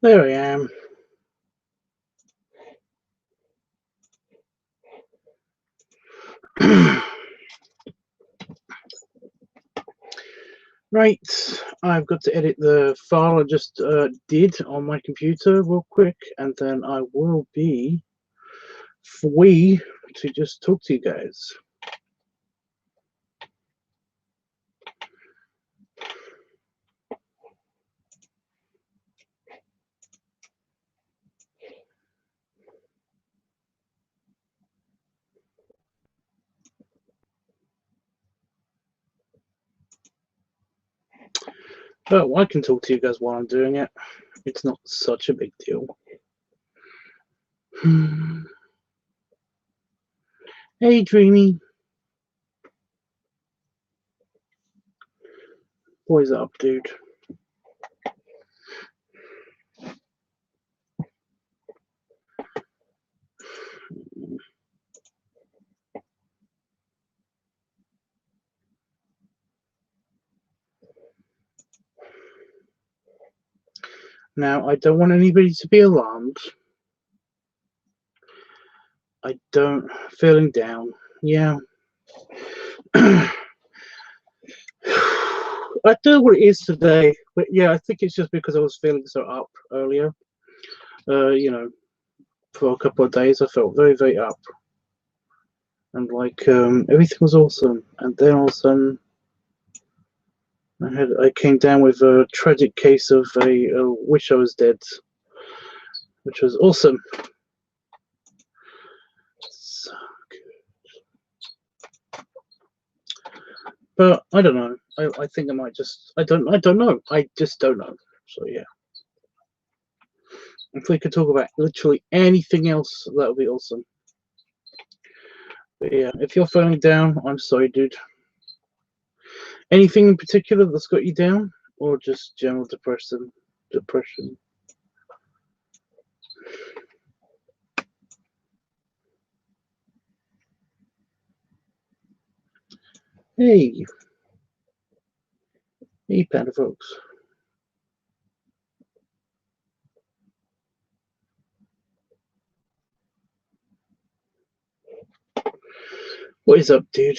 There I am. Right, I've got to edit the file I just did on my computer real quick, and then I will be free to just talk to you guys. But I can talk to you guys while I'm doing it. It's not such a big deal. Hey, Dreamy. Boys up, dude. Now, I don't want anybody to be alarmed. I don't... Feeling down. Yeah. I don't know what it is today, but yeah, I think it's just because I was feeling so up earlier. You know, for a couple of days, I felt very, very up. And like, everything was awesome. And then all of a sudden, I came down with a tragic case of a wish I was dead, which was awesome. So good. But I don't know. I think I might just... I don't know. I just don't know. So yeah. If we could talk about literally anything else, that would be awesome. But yeah, if you're feeling down, I'm sorry, dude. Anything in particular that's got you down, or just general depression? Hey, Panda folks. What is up, dude?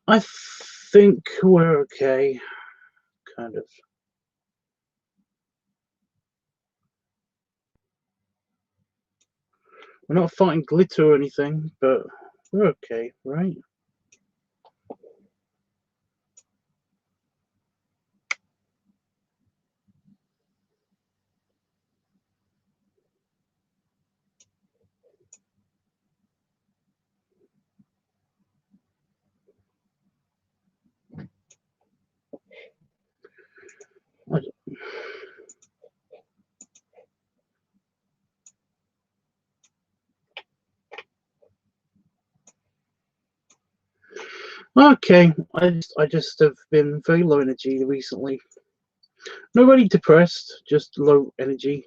I think we're okay, kind of. We're not fighting glitter or anything, but we're okay, right? Okay, I just have been very low energy recently. Not really depressed, just low energy,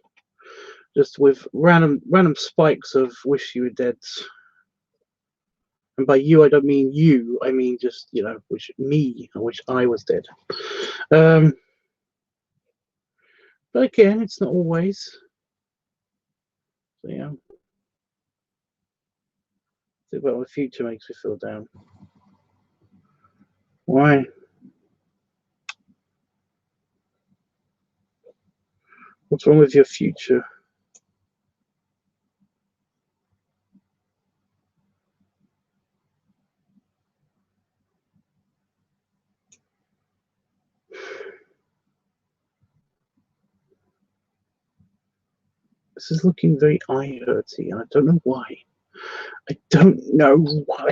just with random spikes of wish you were dead. And by you, I don't mean you. I mean just, you know, I wish I was dead. But again, it's not always. So yeah. Think about the future makes me feel down. Why? What's wrong with your future? This is looking very eye hurty, and I don't know why. I don't know why.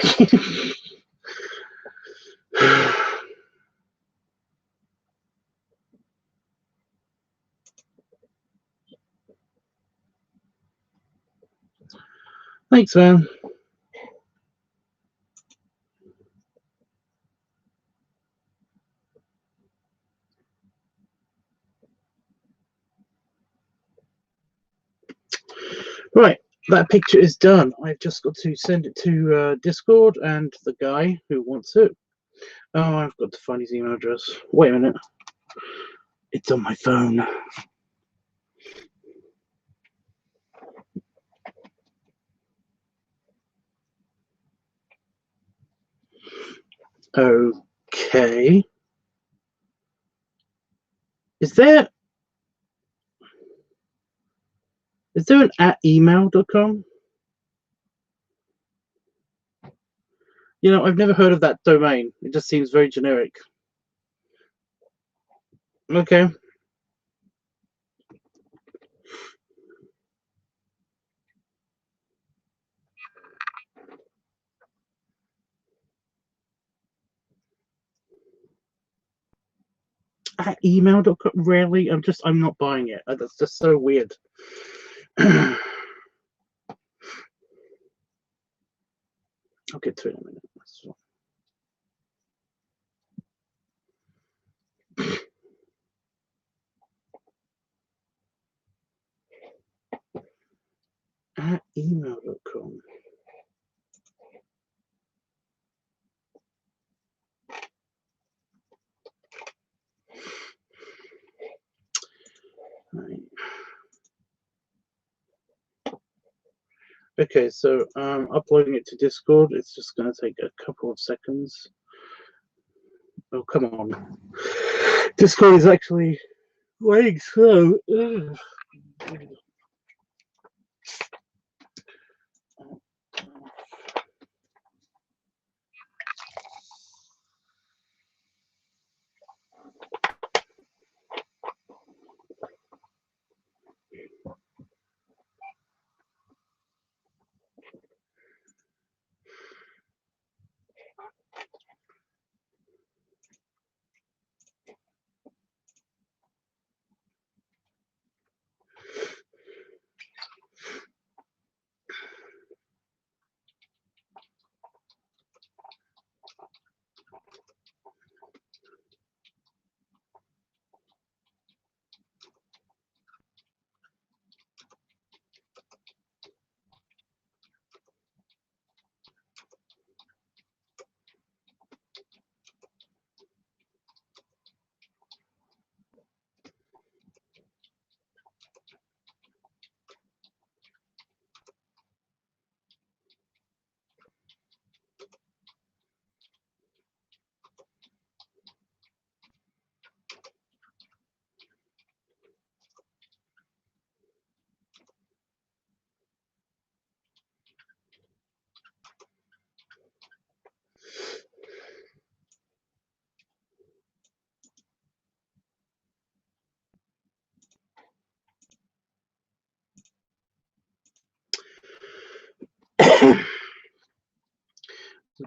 Thanks, man. that picture is done. I've just got to send it to Discord and the guy who wants it. Oh, I've got to find his email address. Wait a minute. It's on my phone. Okay. Is there an @email.com? You know, I've never heard of that domain. It just seems very generic. Okay. @email.com? Really? I'm not buying it. That's just so weird. I'll get to it in a minute. @email.com. Right. Okay, so uploading it to Discord. It's just going to take a couple of seconds. Oh, come on. Discord is actually running slow. Ugh.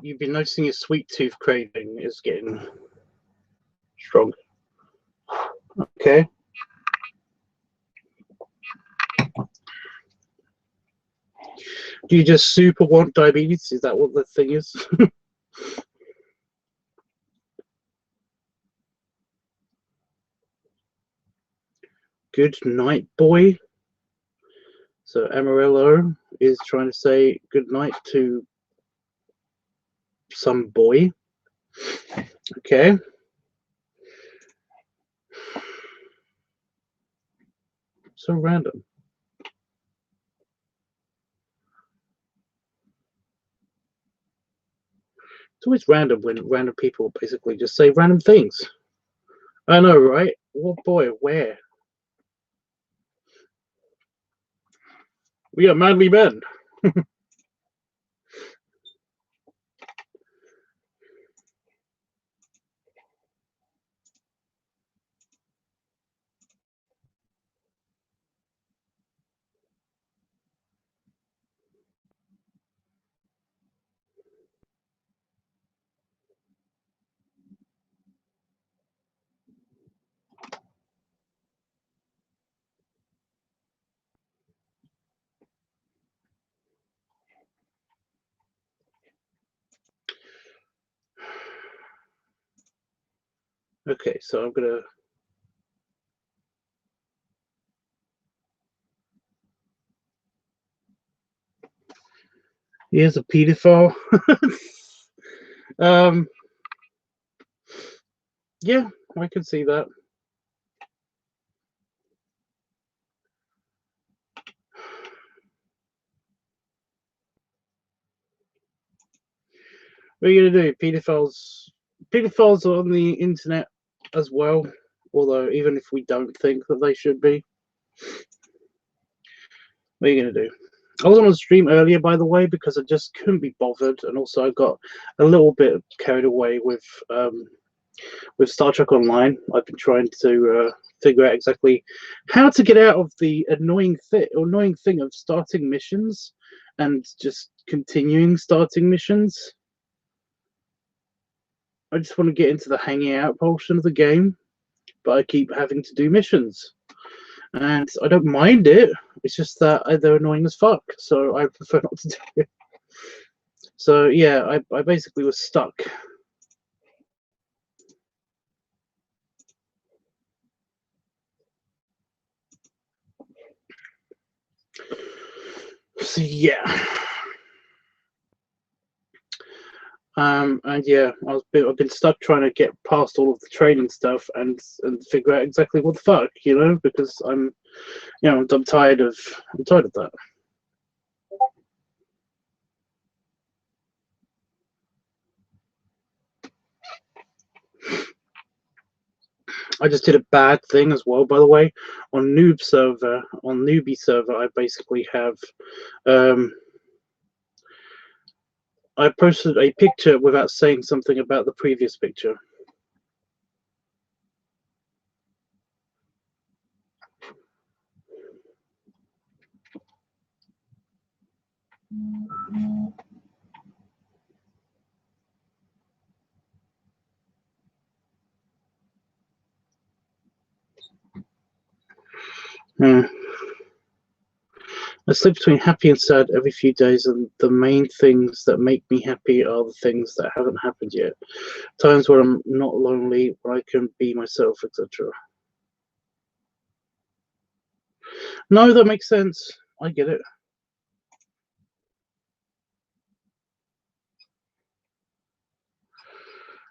You've been noticing your sweet tooth craving is getting strong. Okay. Do you just super want diabetes? Is that what the thing is? Good night, boy. So Amarillo is trying to say good night to some boy. Okay. So random. It's always random when random people basically just say random things. I know, right? What boy? Where? We are manly men. Okay, so I'm gonna. He is a pedophile. Yeah, I can see that. What are you gonna do? Pedophiles are on the internet as well. Although, even if we don't think that they should be, what are you gonna do? I was on a stream earlier, by the way, because I just couldn't be bothered, and also I got a little bit carried away with Star Trek Online. I've been trying to figure out exactly how to get out of the annoying thing of starting missions and just continuing starting missions. I just want to get into the hanging out portion of the game, but I keep having to do missions. And I don't mind it. It's just that they're annoying as fuck, so I prefer not to do it. So yeah, I basically was stuck. So yeah. And yeah, I've been stuck trying to get past all of the training stuff and figure out exactly what the fuck, because I'm tired of that. I just did a bad thing as well, by the way. On newbie server, I basically have I posted a picture without saying something about the previous picture. I slip between happy and sad every few days, and the main things that make me happy are the things that haven't happened yet. Times where I'm not lonely, where I can be myself, etc. No, that makes sense. I get it.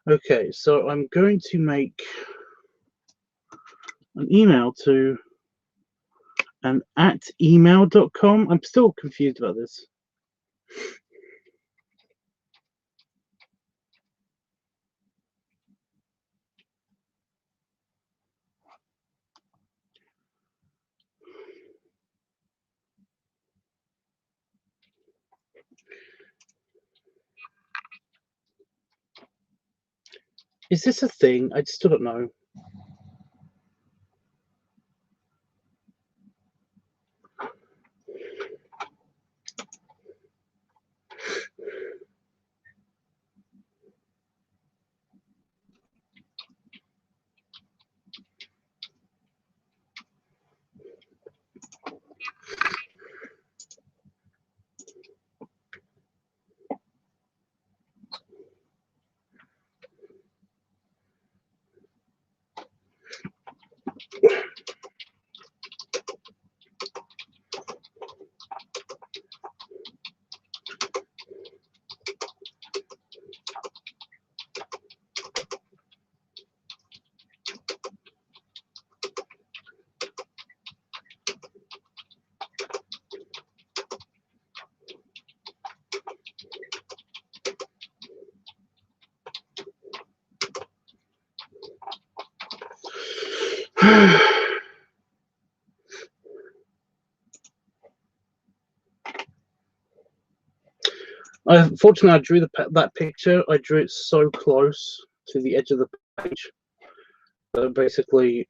Okay, so I'm going to make an email to an @email.com. I'm still confused about this. Is this a thing? I still don't know. Unfortunately, I drew that picture. I drew it so close to the edge of the page that basically,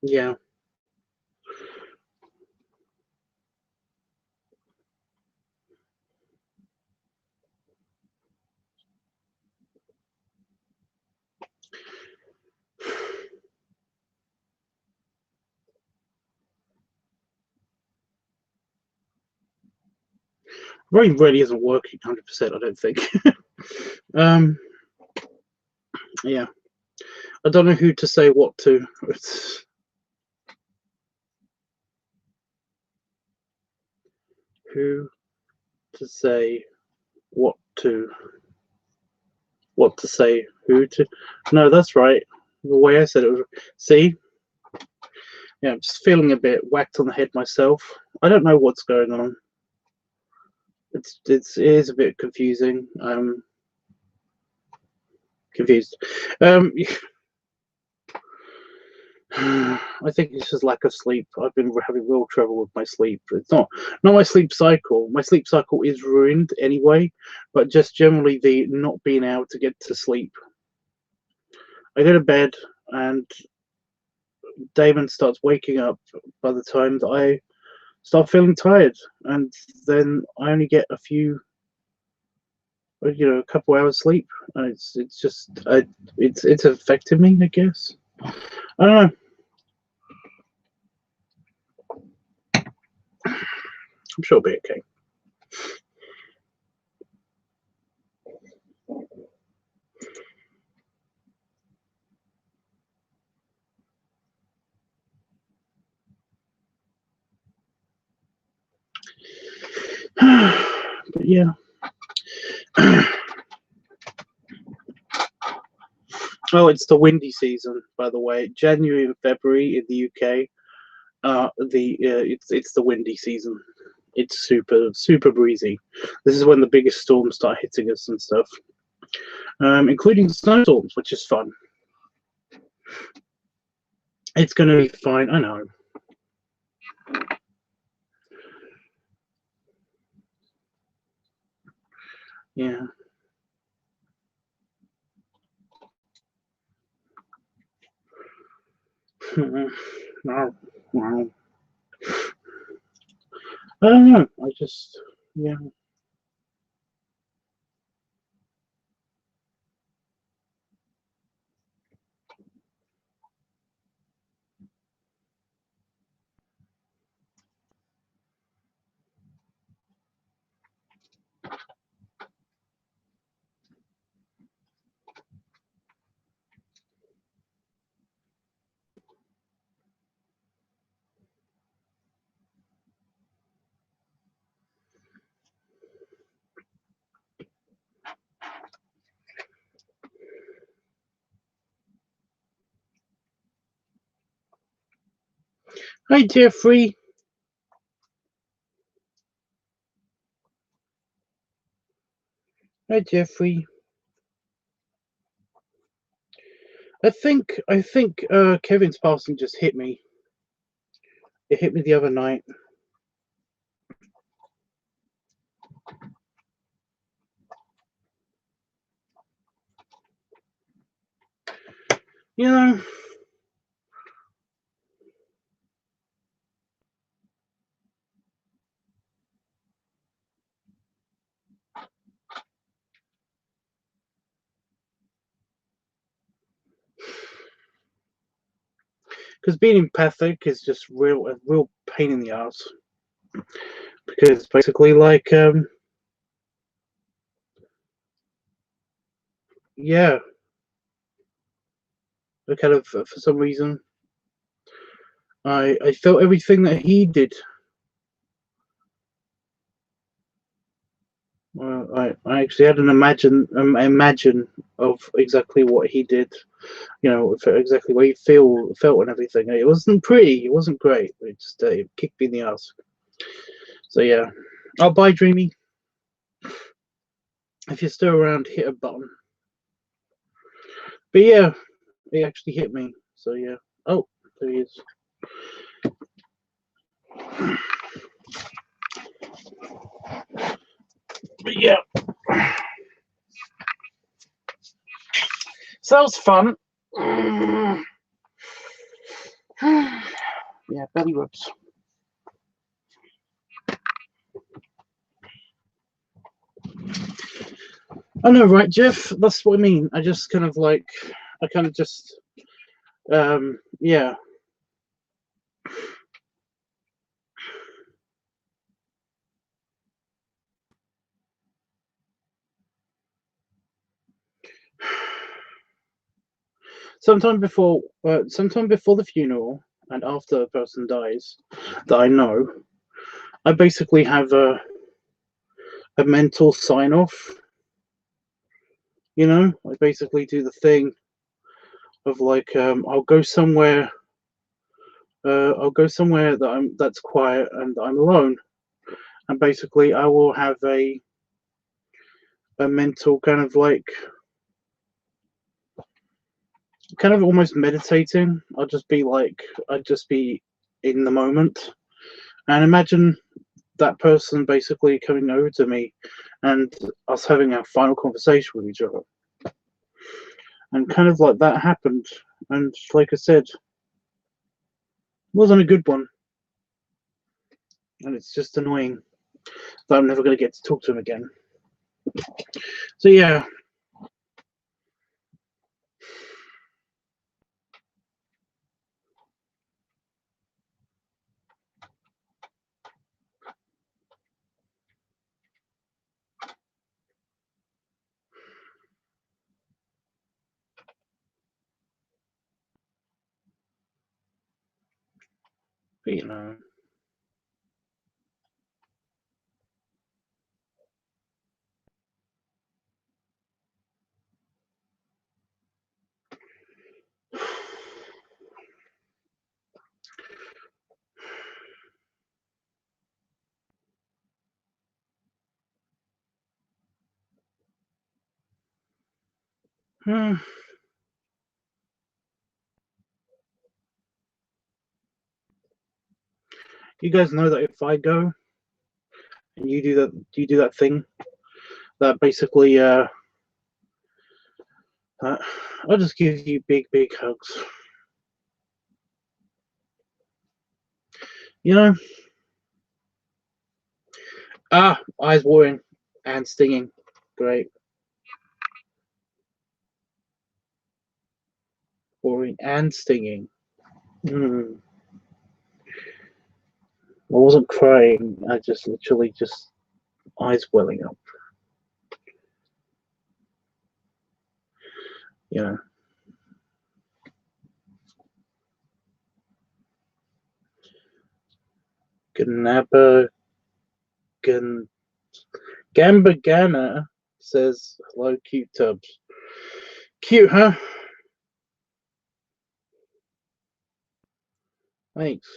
yeah. Brain really isn't working 100%, I don't think. Yeah. I don't know who to say what to. who to say what to say, who to. No, that's right. The way I said it was. See? Yeah, I'm just feeling a bit whacked on the head myself. I don't know what's going on. It is a bit confusing. I'm confused. I think it's just lack of sleep. I've been having real trouble with my sleep. It's not my sleep cycle. My sleep cycle is ruined anyway, but just generally the not being able to get to sleep. I go to bed and Damon starts waking up by the time that I start feeling tired, and then I only get a couple hours sleep, and it's just it's affected me, I guess. I don't know. I'm sure it'll be okay. But yeah. Oh, it's the windy season, by the way. January and February in the UK. It's the windy season. It's super breezy. This is when the biggest storms start hitting us and stuff, including snowstorms, which is fun. It's going to be fine. I know. Yeah. No. I don't know. I just, yeah. Hi, Jeffrey. Hi, Jeffrey. I think Kevin's passing just hit me. It hit me the other night. You know, because being empathic is just a real pain in the ass. Because basically, like, yeah, I kind of, for some reason, I felt everything that he did. I actually had an imagine of exactly what he did. For exactly what he felt and everything. It wasn't pretty. It wasn't great. It just it kicked me in the ass. So yeah. Oh, bye, Dreamy. If you're still around, hit a button. But yeah, it actually hit me. So yeah. Oh, there he is. But yeah. So that was fun. Yeah, belly rubs. I know, right, Jeff? That's what I mean. I just kind of like, I kind of just, yeah. Sometime before the funeral and after the person dies, that I know, I basically have a mental sign off. You know, I basically do the thing of like I'll go somewhere. I'll go somewhere that's quiet and I'm alone, and basically I will have a mental kind of like kind of almost meditating. I'd just be in the moment and imagine that person basically coming over to me and us having a final conversation with each other. And kind of like that happened. And like I said, it wasn't a good one. And it's just annoying that I'm never going to get to talk to him again. So yeah. But, you know. Hmm. You guys know that if I go and you do that thing that basically I'll just give you big hugs. You know, eyes watering and stinging. Great. Watering and stinging. Mm. I wasn't crying. I just literally just eyes welling up. You know. Ganaba Gambagana says hello, cute tubs. Cute, huh? Thanks.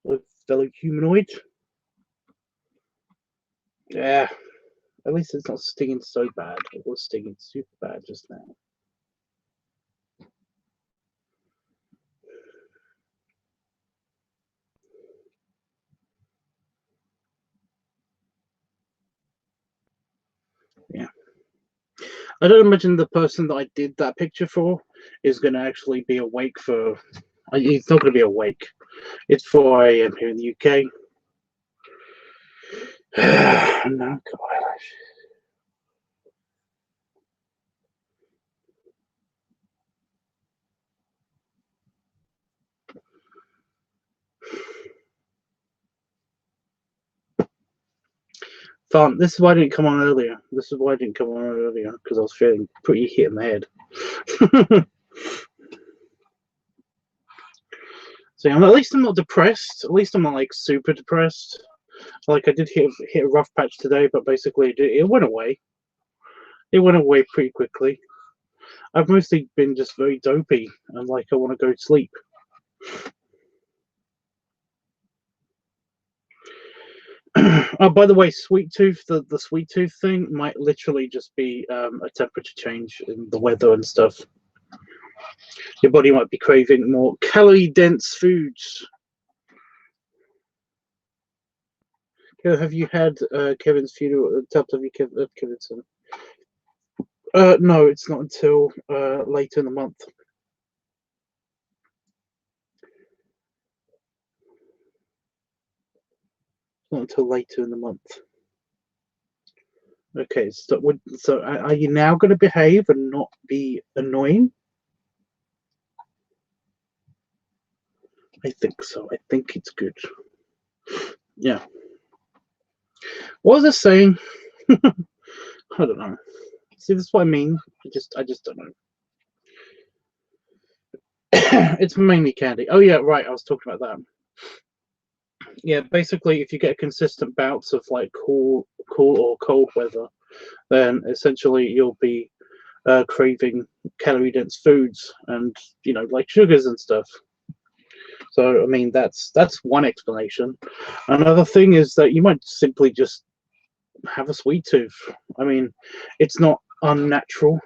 Hello, fellow humanoid. Yeah. At least it's not stinging so bad. It was stinging super bad just now. Yeah. I don't imagine the person that I did that picture for is going to actually be awake for. It's not going to be awake. It's 4 a.m. here in the UK. No, God. Fun. This is why I didn't come on earlier. This is why I didn't come on earlier, because I was feeling pretty hit in the head. So at least I'm not depressed. At least I'm not like super depressed. Like I did hit a rough patch today, but basically it went away. It went away pretty quickly. I've mostly been just very dopey and like I want to go to sleep. Oh, by the way, sweet tooth, the sweet tooth thing might literally just be a temperature change in the weather and stuff. Your body might be craving more calorie-dense foods. Have you had Kevin's funeral? Have you Kevin's? No, it's not until later in the month. Not until later in the month. Okay, so are you now going to behave and not be annoying? I think so. I think it's good. Yeah. What was I saying? I don't know. See, that's what I mean. I just don't know. It's mainly candy. Oh yeah, right. I was talking about that. Yeah, basically, if you get consistent bouts of like cool or cold weather, then essentially you'll be craving calorie-dense foods and like sugars and stuff. So I mean, that's one explanation. Another thing is that you might simply just have a sweet tooth. I mean, it's not unnatural.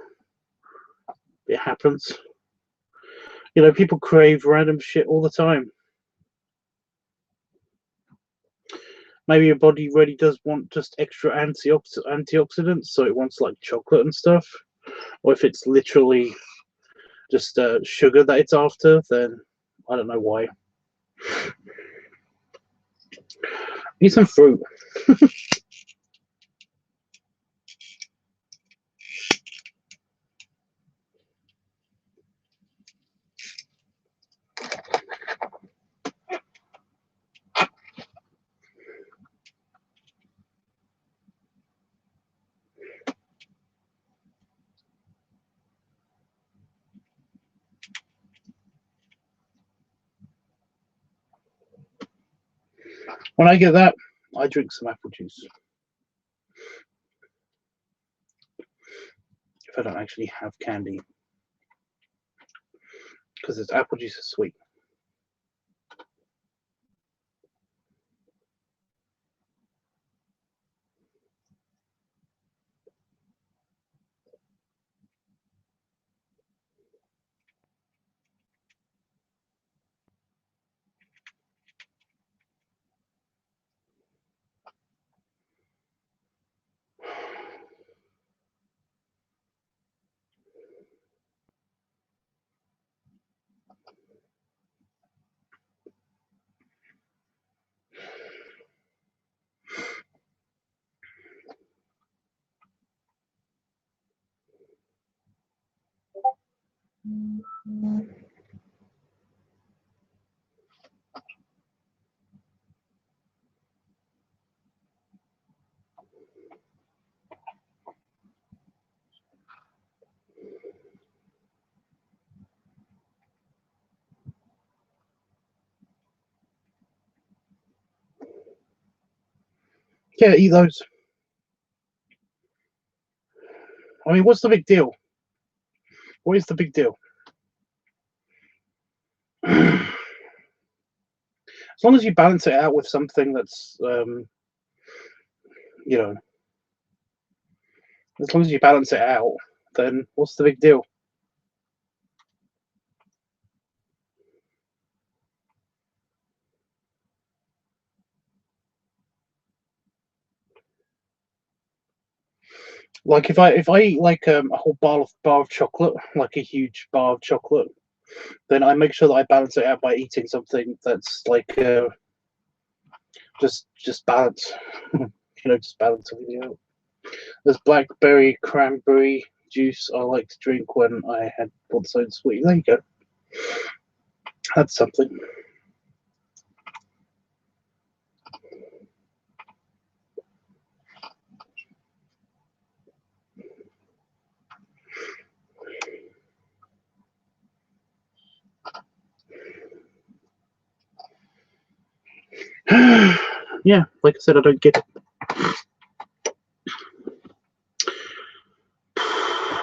It happens. People crave random shit all the time. Maybe your body really does want just extra antioxidants, so it wants like chocolate and stuff. Or if it's literally just sugar that it's after, then I don't know why. Eat some fruit. When I get that, I drink some apple juice. If I don't actually have candy, because it's apple juice is sweet. Yeah, eat those. I mean, what's the big deal? What is the big deal? As long as you balance it out with something that's, as long as you balance it out, then what's the big deal? Like if I eat like a whole bar of chocolate, like a huge bar of chocolate, then I make sure that I balance it out by eating something that's like just balance. Just balance everything out. There's blackberry cranberry juice I like to drink when I had want something sweet. There you go. That's something. Yeah, like I said, I don't get it.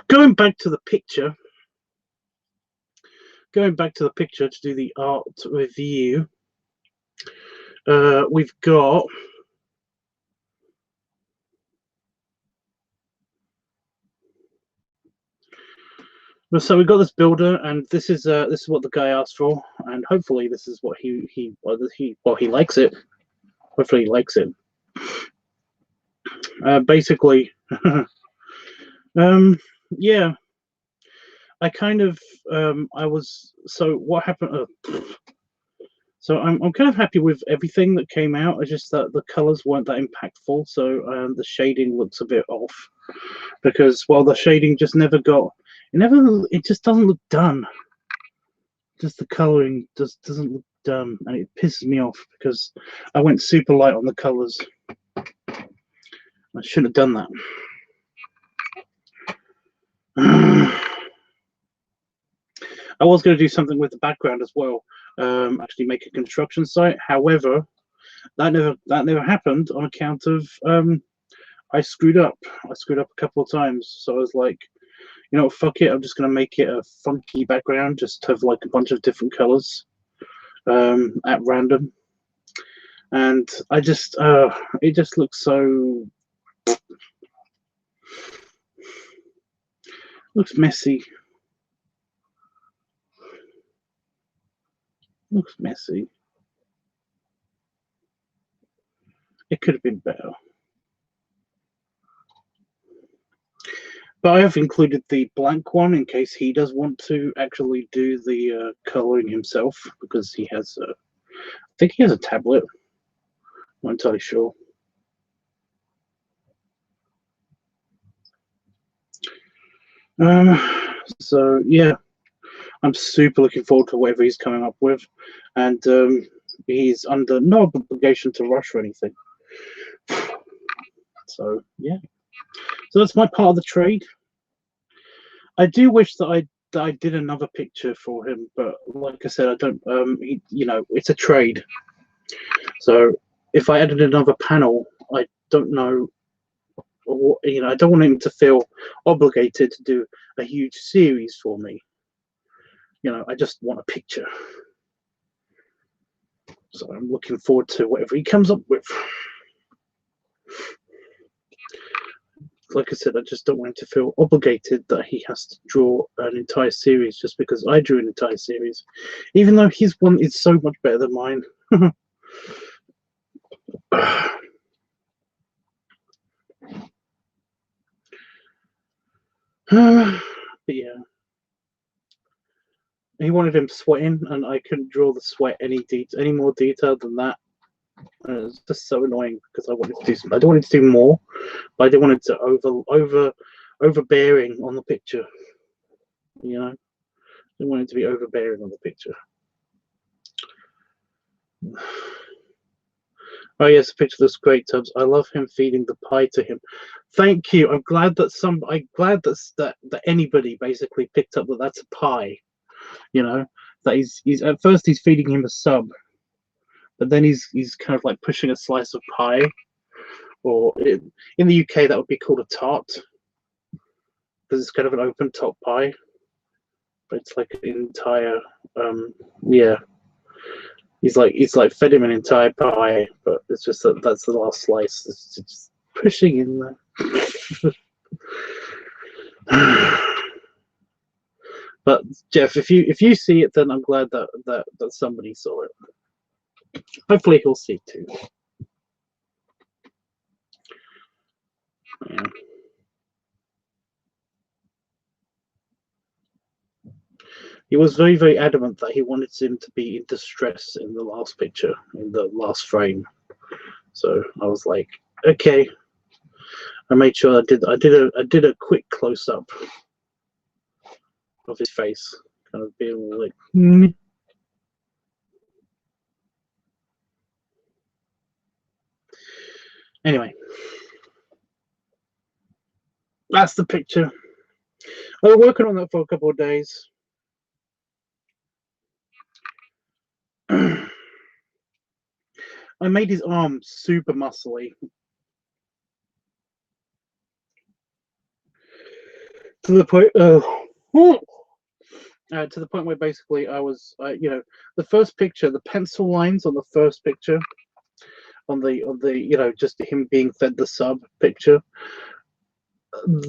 Going back to the picture to do the art review, we've got so we've got this builder, and this is what the guy asked for, and hopefully this is what he likes it. Hopefully he likes it. Basically, yeah, I kind of I was so what happened. So I'm kind of happy with everything that came out. It's just that the colors weren't that impactful, so the shading looks a bit off. Because the shading just never got it just doesn't look done. Just the coloring just doesn't look done, and it pisses me off because I went super light on the colors. I shouldn't have done that. I was going to do something with the background as well. Actually make a construction site. However, that never happened on account of I screwed up. I screwed up a couple of times. So I was like, you know, fuck it. I'm just going to make it a funky background, just have like a bunch of different colors at random. And I just, it just looks so, looks messy. Looks messy. It could have been better. But I have included the blank one in case he does want to actually do the coloring himself, because he has I think he has a tablet. I'm not entirely sure. So yeah, I'm super looking forward to whatever he's coming up with, and he's under no obligation to rush or anything. So yeah, so that's my part of the trade. I do wish that I did another picture for him, but like I said, I don't. You know, it's a trade. So if I added another panel, I don't know. You know, I don't want him to feel obligated to do a huge series for me. You know, I just want a picture. So I'm looking forward to whatever he comes up with. Like I said, I just don't want him to feel obligated that he has to draw an entire series just because I drew an entire series, even though his one is so much better than mine. But yeah, he wanted him sweating, and I couldn't draw the sweat any more detailed than that. It's just so annoying because I wanted to do. I don't want to do more, but I didn't want it to overbearing on the picture. You know, I didn't want it to be overbearing on the picture. Oh yes, the picture looks great, Tubbs. I love him feeding the pie to him. Thank you. I'm glad that that anybody basically picked up that that's a pie. You know, that he's at first he's feeding him a sub, but then he's kind of like pushing a slice of pie, or in the UK that would be called a tart, because it's kind of an open top pie, but it's like an entire yeah. He's like fed him an entire pie, but it's just that's the last slice. It's just pushing in there. But Jeff, if you see it, then I'm glad that somebody saw it. Hopefully he'll see it too. Yeah. He was very, very adamant that he wanted him to be in distress in the last picture, in the last frame. So I was like, okay. I made sure I did a quick close up of his face, kind of being like. Anyway, that's the picture. I was working on that for a couple of days. I made his arm super muscly to the point. To the point where basically I was, you know, the first picture, the pencil lines on the first picture, on the you know, just him being fed the sub picture,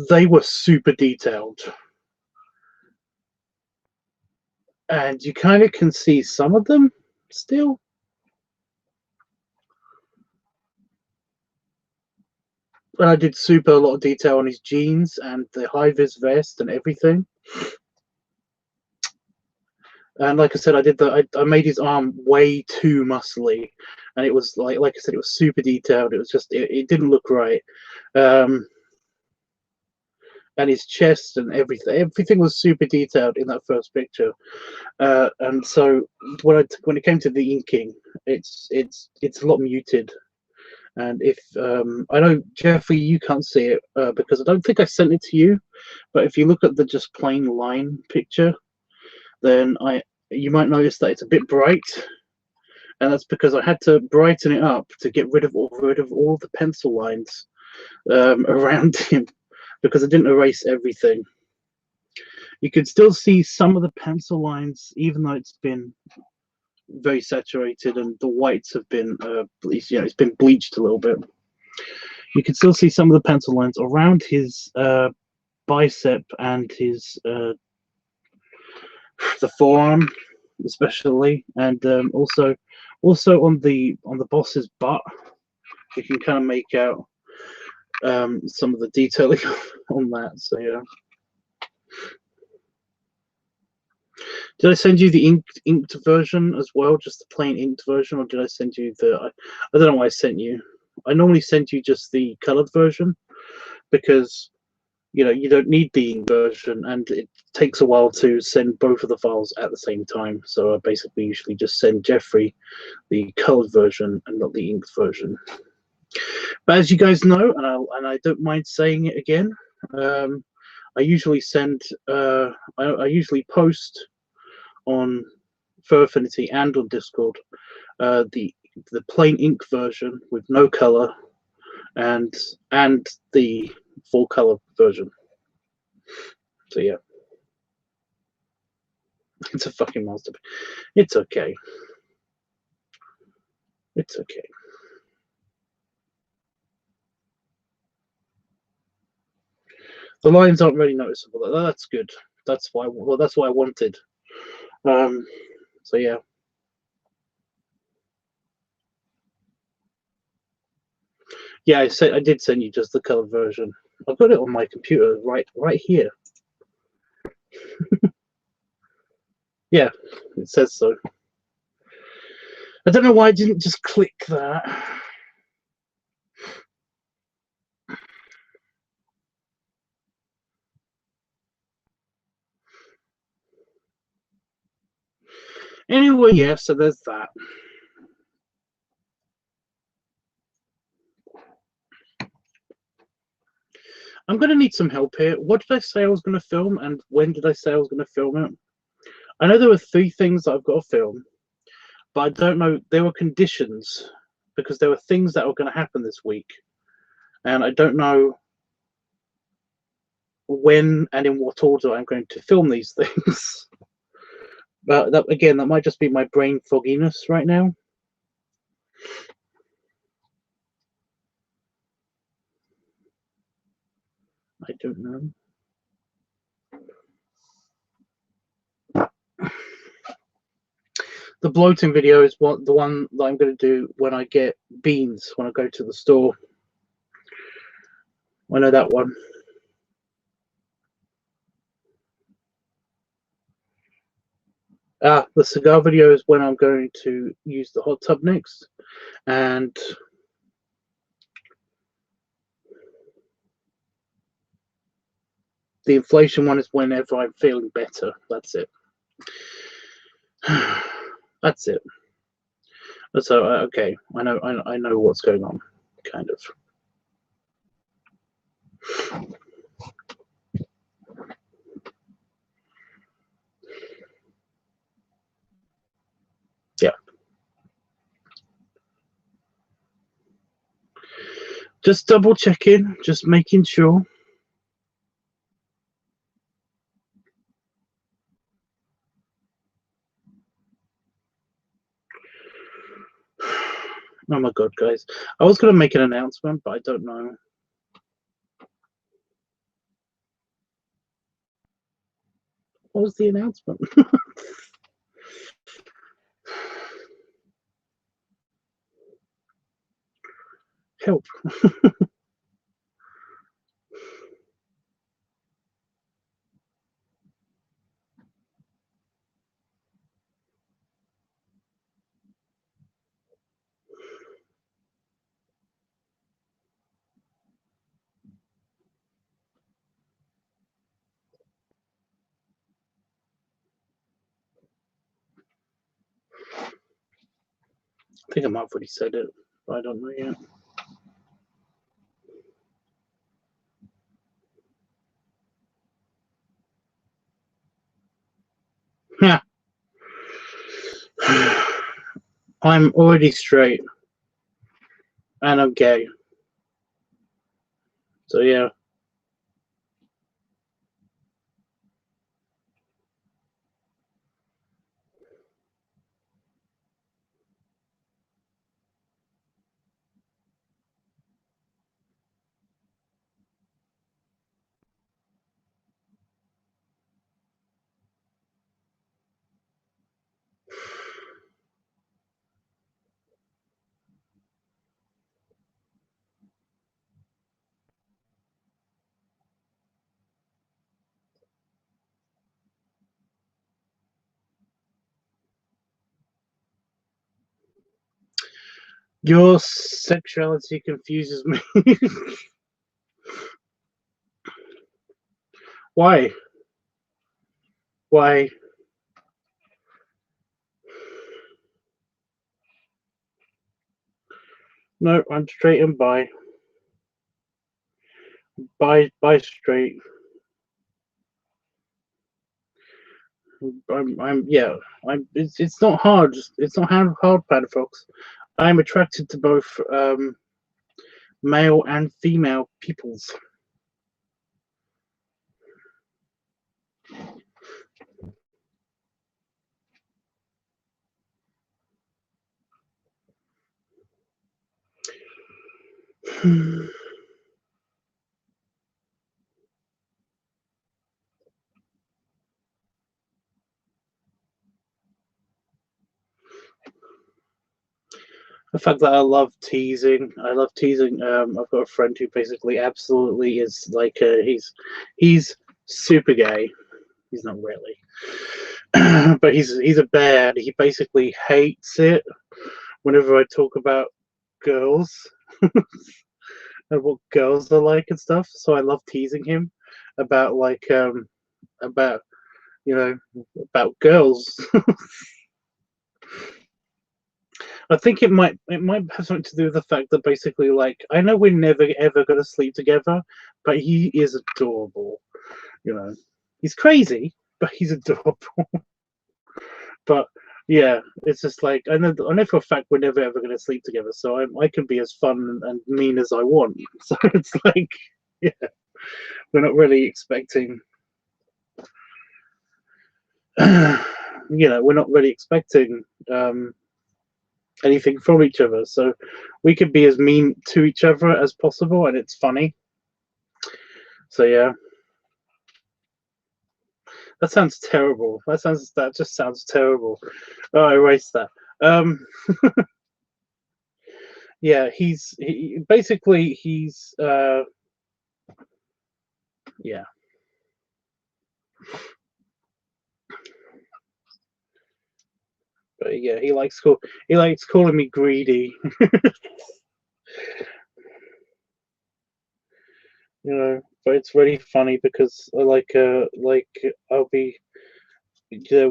they were super detailed, and you kind of can see some of them still. And I did super a lot of detail on his jeans and the high-vis vest and everything. And like I said, I made his arm way too muscly, and it was like I said, it was super detailed. It was just it didn't look right. And his chest and everything was super detailed in that first picture. And so when it came to the inking, it's a lot muted. And if I know, Jeffrey, you can't see it because I don't think I sent it to you, but if you look at the just plain line picture, then you might notice that it's a bit bright, and that's because I had to brighten it up to get rid of all the pencil lines around him, because I didn't erase everything. You can still see some of the pencil lines, even though it's been very saturated and the whites have been it's been bleached a little bit. You can still see some of the pencil lines around his bicep and his the forearm especially, and also on the boss's butt. You can kind of make out some of the detailing on that. So yeah. Did I send you the inked version as well, just the plain inked version, or did I send you the? I don't know what I sent you. I normally send you just the colored version, because you don't need the ink version, and it takes a while to send both of the files at the same time. So I basically usually just send Jeffrey the colored version and not the inked version. But as you guys know, and I don't mind saying it again, I usually send I usually post on Fur Affinity and on Discord the plain ink version with no color, and the full color version. So yeah, it's a fucking masterpiece. It's okay. It's okay. The lines aren't really noticeable. That's good. That's why. Well, that's what I wanted. So yeah. Yeah, I did send you just the colored version. I've got it on my computer right here. Yeah, it says so. I don't know why I didn't just click that. Anyway, yeah, so there's that. I'm going to need some help here. What did I say I was going to film, and when did I say I was going to film it? I know there were 3 things that I've got to film, but I don't know. There were conditions, because there were things that were going to happen this week, and I don't know when and in what order I'm going to film these things. But that might just be my brain fogginess right now. I don't know. The bloating video is the one that I'm going to do when I get beans, when I go to the store. I know that one. The cigar video is when I'm going to use the hot tub next, and the inflation one is whenever I'm feeling better. That's it. That's it. So okay, I know what's going on, kind of. Yeah. Just double checking, just making sure. Oh my god, guys. I was going to make an announcement, but I don't know. What was the announcement? Help. I think I might have already said it, but I don't know yet. Yeah. I'm already straight, and I'm gay. So yeah. Your sexuality confuses me. Why? Why? No, I'm straight and bi. Bi straight. Yeah. It's not hard. It's not hard, Padafox. I'm attracted to both male and female peoples. The fact that I love teasing. I love teasing. I've got a friend who basically absolutely is like he's super gay. He's not really, but he's a bear. And he basically hates it whenever I talk about girls and what girls are like and stuff. So I love teasing him about about about girls. I think it might have something to do with the fact that basically, like, I know we're never ever gonna sleep together, but he is adorable. You know, he's crazy, but he's adorable. But yeah, it's just like I know for a fact we're never ever gonna sleep together, so I can be as fun and mean as I want. So it's like, yeah, we're not really expecting. We're not really expecting anything from each other. So we could be as mean to each other as possible, and it's funny. So yeah, that sounds terrible. That just sounds terrible. Oh, I erase that. Um, yeah, he's yeah. But yeah, he likes calling me greedy. But it's really funny because I'll be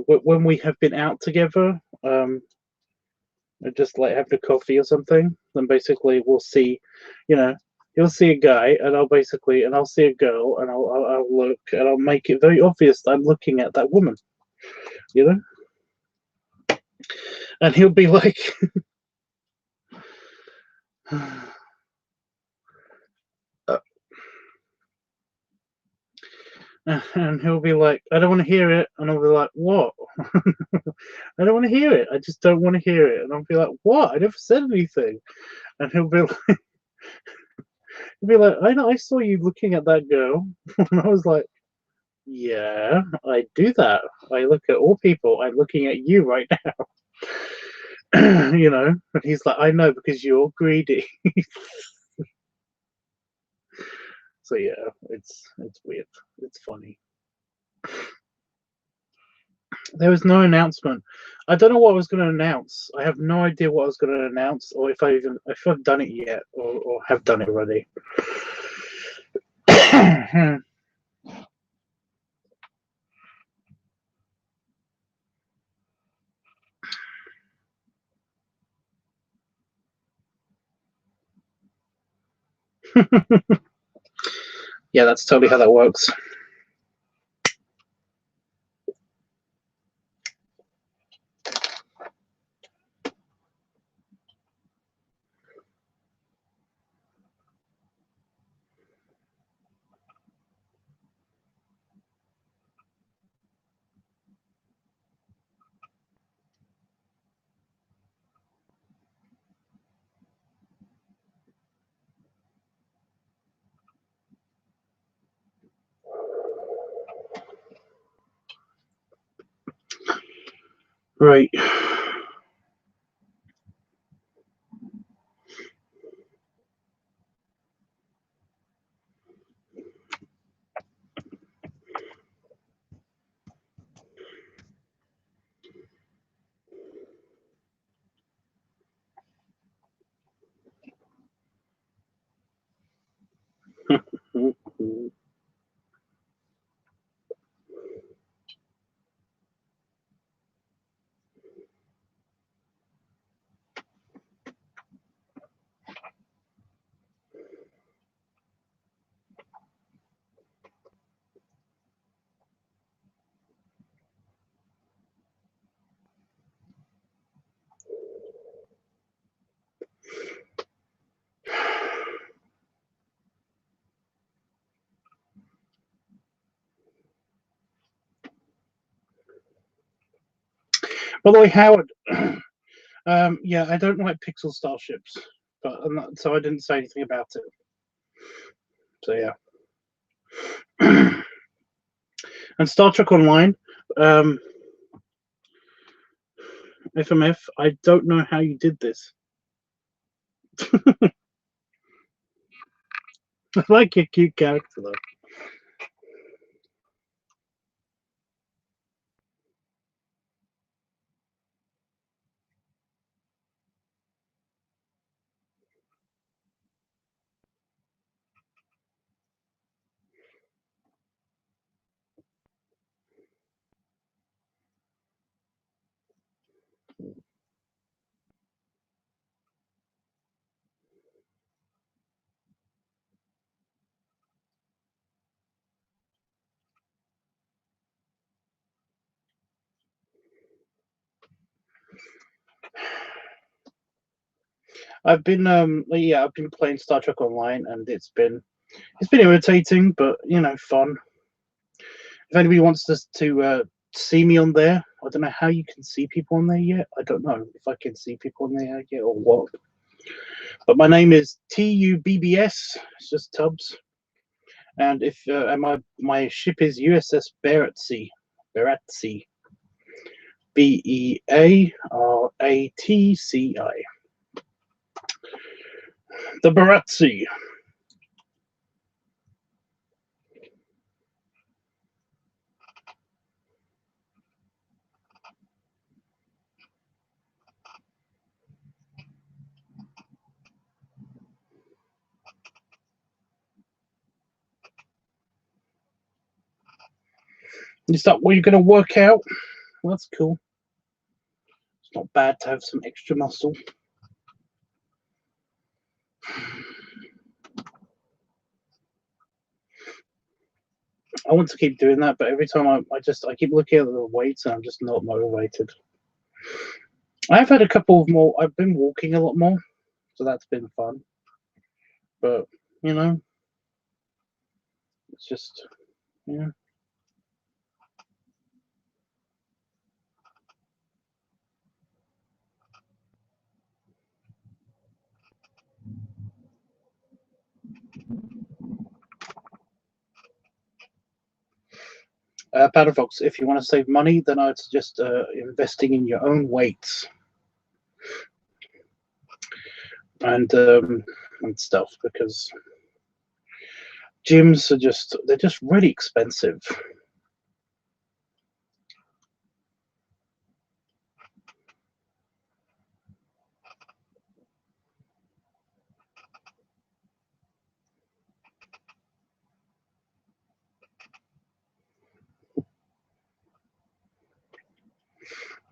when we have been out together, just like having a coffee or something, then basically we'll see, you know, he'll see a guy and I'll see a girl and I'll look and I'll make it very obvious that I'm looking at that woman, you know, and he'll be like, and he'll be like, I don't want to hear it, and I'll be like, what? I don't want to hear it. I just don't want to hear it, and I'll be like, what? I never said anything, and he'll be like, I know, I saw you looking at that girl, and I was like, yeah, I do that. I look at all people. I'm looking at you right now. And he's like, I know because you're greedy. So yeah, it's weird. It's funny. There was no announcement. I don't know what I was going to announce. I have no idea what I was going to announce, or if I've done it yet, or have done it already. Yeah, that's totally how that works. Right. By the way, Howard, yeah, I don't like pixel starships, but so I didn't say anything about it. So yeah. And Star Trek Online, FMF, I don't know how you did this. I like your cute character though. I've been yeah, I've been playing Star Trek Online, and it's been irritating, but fun. If anybody wants to see me on there, I don't know how you can see people on there yet. I don't know if I can see people on there yet or what. But my name is TUBBS. It's just Tubbs, and if and my ship is USS Beratzi, Beratzi, Beratci, the Beratzi. Is that what you're going to work out? Well, that's cool. It's not bad to have some extra muscle. I want to keep doing that, but every time I keep looking at the weights and I'm just not motivated. I've had a couple of more. I've been walking a lot more, so that's been fun. But it's just yeah. Padafox, if you want to save money, then I'd suggest investing in your own weights and stuff, because gyms they're just really expensive.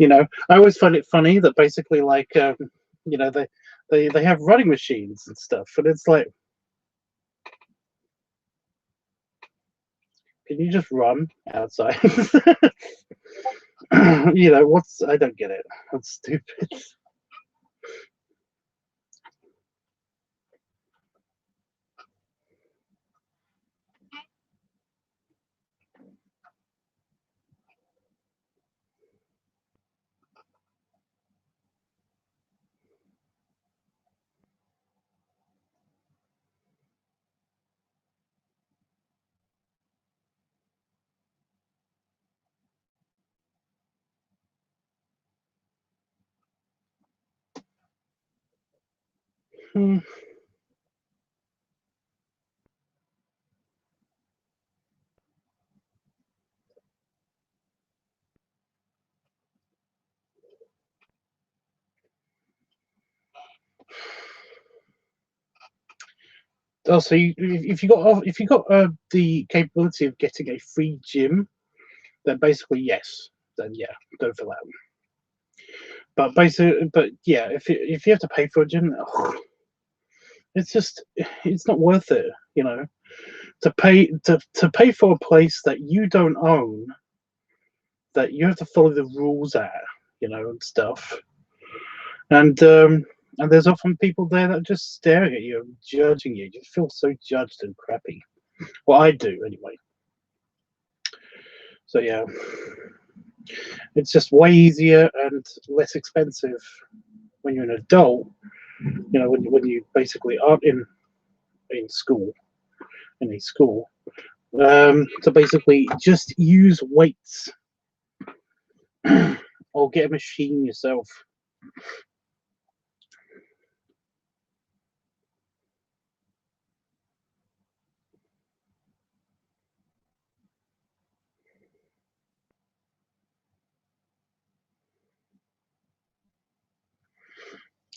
I always find it funny that basically, like, they have running machines and stuff, and it's like, can you just run outside? What's I don't get it. That's stupid. Also, if you got the capability of getting a free gym, then basically yes, then yeah, go for that. But basically, but yeah, if you have to pay for a gym, it's not worth it, you know, to pay for a place that you don't own, that you have to follow the rules at, you know, and stuff. And there's often people there that are just staring at you and judging you. You feel so judged and crappy. Well, I do anyway. So yeah, it's just way easier and less expensive when you're an adult. You know, when you basically aren't in school in a school, to basically just use weights or get a machine yourself.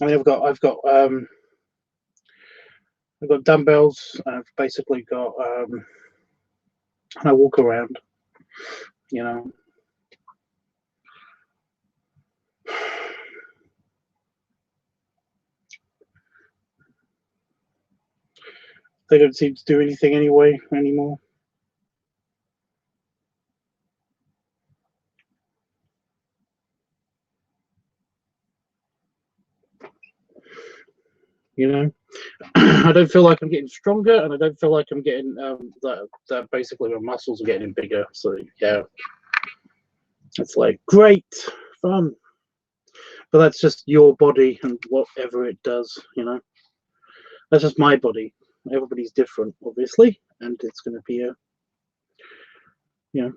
I mean, I've got dumbbells. I've basically got I walk around. You know, they don't seem to do anything anyway anymore. You know, I don't feel like I'm getting stronger, and I don't feel like I'm getting that basically my muscles are getting bigger. So yeah, it's like great fun, but that's just your body and whatever it does. You know, that's just my body. Everybody's different, obviously, and it's going to be a, you know,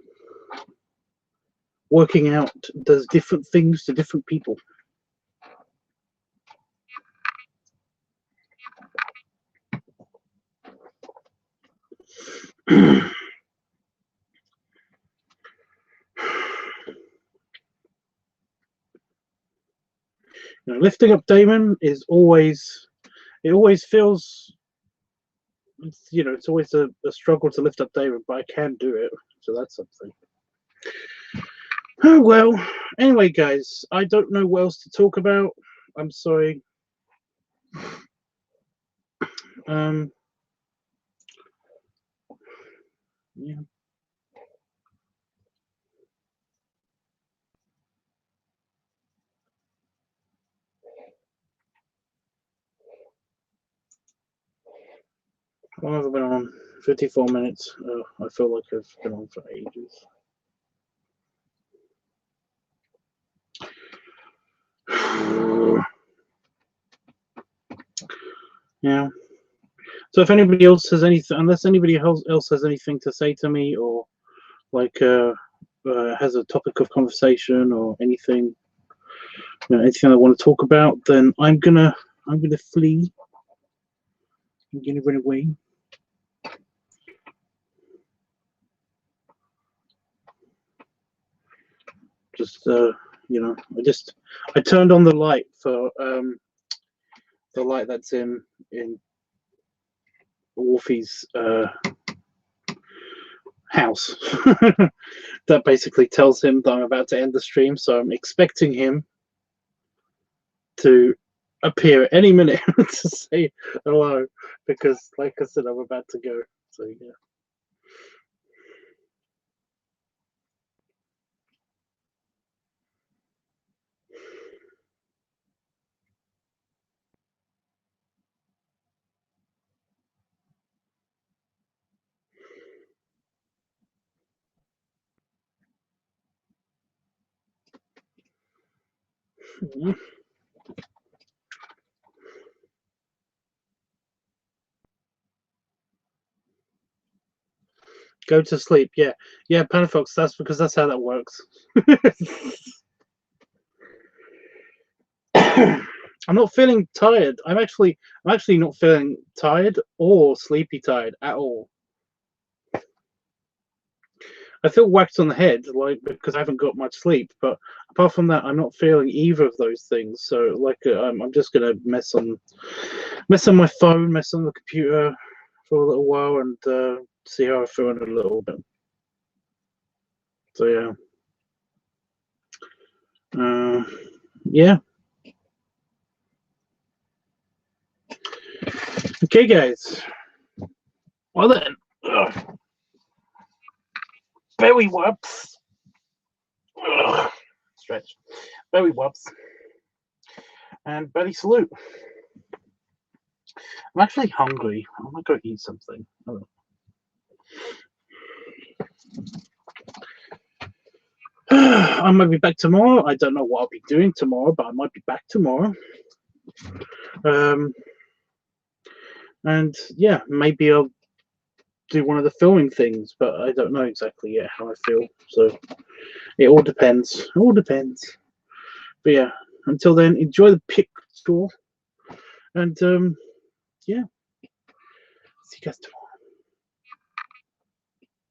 working out does different things to different people. You know, lifting up Damon is always, it always feels, you know, it's always a struggle to lift up Damon, but I can do it, so that's something. Oh well. Anyway, guys, I don't know what else to talk about. I'm sorry. Yeah. How long have I been on? 54 minutes. Oh, I feel like I've been on for ages. Yeah. So if anybody else has anything, unless anybody else has anything to say to me, or like has a topic of conversation or anything, you know, anything I want to talk about, then I'm gonna flee. I'm gonna run away. Just you know, I turned on the light for the light that's in Wolfie's house. That basically tells him that I'm about to end the stream, so I'm expecting him to appear any minute to say hello, because like I said, I'm about to go. So yeah. Go to sleep. Yeah, yeah, Panafox. That's because that's how that works. I'm not feeling tired. I'm actually not feeling tired or sleepy tired at all. I feel whacked on the head, like, because I haven't got much sleep. But apart from that, I'm not feeling either of those things. So, like, I'm just gonna mess on my phone, mess on the computer for a little while, and see how I feel in a little bit. So yeah, yeah. Okay, guys. Well then, belly whoops. Stretch. Belly whoops. And belly salute. I'm actually hungry. I might go eat something. Oh. I might be back tomorrow. I don't know what I'll be doing tomorrow, but I might be back tomorrow. And yeah, maybe I'll do one of the filming things, but I don't know exactly yet how I feel. So it all depends. It all depends. But yeah, until then, enjoy the pick store. And yeah, see you guys tomorrow.